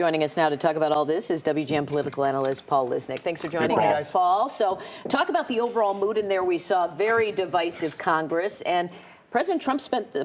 Joining us now to talk about all this is WGN political analyst Paul Lisnek. Thanks for joining us, Guys. Paul. So talk about the overall mood in there. We saw a very divisive Congress, and President Trump spent the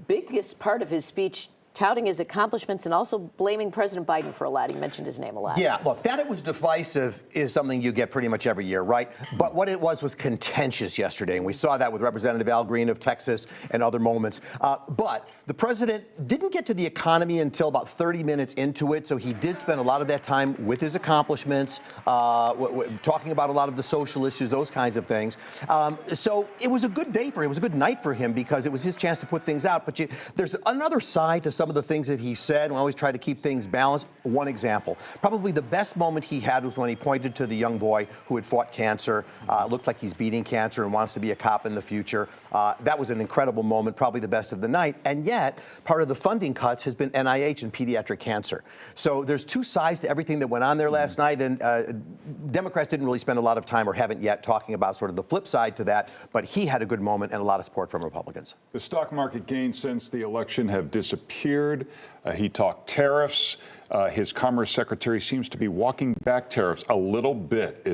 biggest part of his speech touting his accomplishments and also blaming President Biden for a lot. He mentioned his name a lot. Yeah, look, that it was divisive is something you get pretty much every year, right? But what it was contentious yesterday, and we saw that with Representative Al Green of Texas and other moments. But the president didn't get to the economy until about 30 minutes into it, so he did spend a lot of that time with his accomplishments, talking about a lot of the social issues, those kinds of things. So it was a good day for him. It was a good night for him because it was his chance to put things out. But there's another side to some of the things that he said. We always try to keep things balanced. One example, probably the best moment he had was when he pointed to the young boy who had fought cancer, looked like he's beating cancer and wants to be a cop in the future. That was an incredible moment, probably the best of the night. And yet, part of the funding cuts has been NIH and pediatric cancer. So there's two sides to everything that went on there last night, and Democrats didn't really spend a lot of time, or haven't yet, talking about sort of the flip side to that, but he had a good moment and a lot of support from Republicans. The stock market gains since the election have disappeared. He talked tariffs. His Commerce Secretary seems to be walking back tariffs a little bit.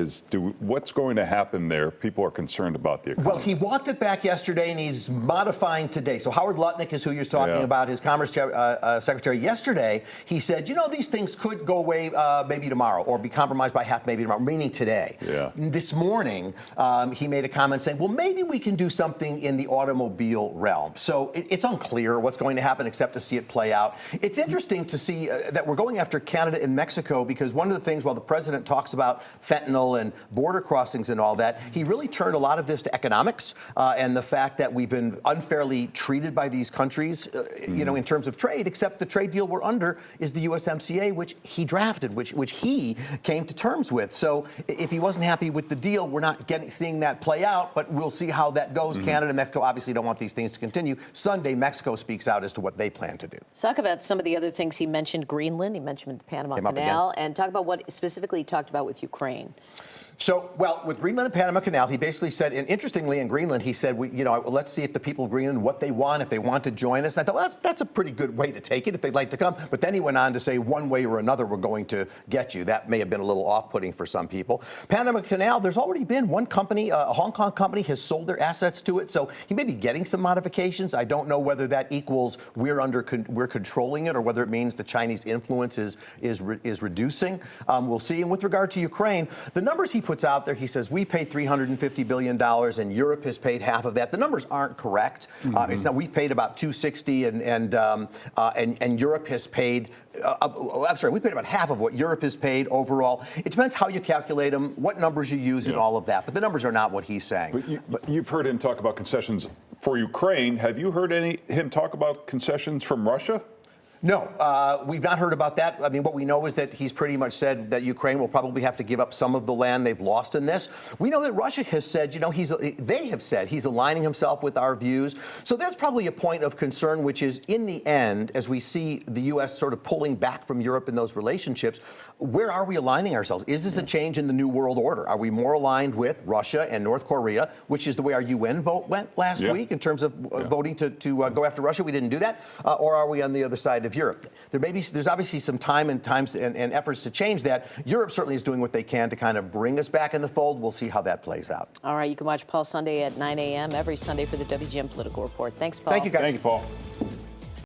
What's going to happen there? People are concerned about the economy. Well, he walked it back yesterday, and he's modifying today. So Howard Lutnick is who you're talking about, his Commerce Secretary. Yesterday, he said, you know, these things could go away maybe tomorrow, or be compromised by half maybe tomorrow, meaning today. Yeah. This morning, he made a comment saying, well, maybe we can do something in the automobile realm. So it's unclear what's going to happen except to see it play out. It's interesting to see that we're going after Canada and Mexico, because one of the things, while the president talks about fentanyl and border crossings and all that, he really turned a lot of this to economics and the fact that we've been unfairly treated by these countries, you know, in terms of trade, except the trade deal we're under is the USMCA, which he drafted, which he came to terms with. So if he wasn't happy with the deal, we're not seeing that play out, but we'll see how that goes. Canada and Mexico obviously don't want these things to continue. Sunday, Mexico speaks out as to what they plan to do. Talk about some of the other things he mentioned. Greenland, he mentioned the Panama Canal, and talk about what specifically he talked about with Ukraine. So, well, with Greenland and Panama Canal, he basically said, and interestingly in Greenland, he said, let's see if the people of Greenland, what they want, if they want to join us. And I thought, well, that's a pretty good way to take it if they'd like to come. But then he went on to say, one way or another, we're going to get you. That may have been a little off-putting for some people. Panama Canal, there's already been one company, a Hong Kong company, has sold their assets to it. So he may be getting some modifications. I don't know whether that equals we're controlling it, or whether it means the Chinese influence is reducing. We'll see. And with regard to Ukraine, the numbers he puts out there, he says we paid $350 billion and Europe has paid half of that. The numbers aren't correct. It's not, we've paid about $260 and Europe has paid, I'm sorry, we paid about half of what Europe has paid overall. It depends how you calculate them, what numbers you use, and all of that. But the numbers are not what he's saying. But you've heard him talk about concessions for Ukraine. Have you heard him talk about concessions from Russia? No, we've not heard about that. I mean, what we know is that he's pretty much said that Ukraine will probably have to give up some of the land they've lost in this. We know that Russia has said, you know, they have said he's aligning himself with our views. So that's probably a point of concern, which is, in the end, as we see the U.S. sort of pulling back from Europe in those relationships, where are we aligning ourselves? Is this a change in the new world order? Are we more aligned with Russia and North Korea, which is the way our UN vote went last week in terms of voting to go after Russia? We didn't do that. Or are we on the other side of Europe? There's obviously some time and efforts to change that. Europe certainly is doing what they can to kind of bring us back in the fold. We'll see how that plays out. All right, you can watch Paul Sunday at 9 a.m. every Sunday for the WGN Political Report. Thanks, Paul. Thank you, guys. Thank you, Paul.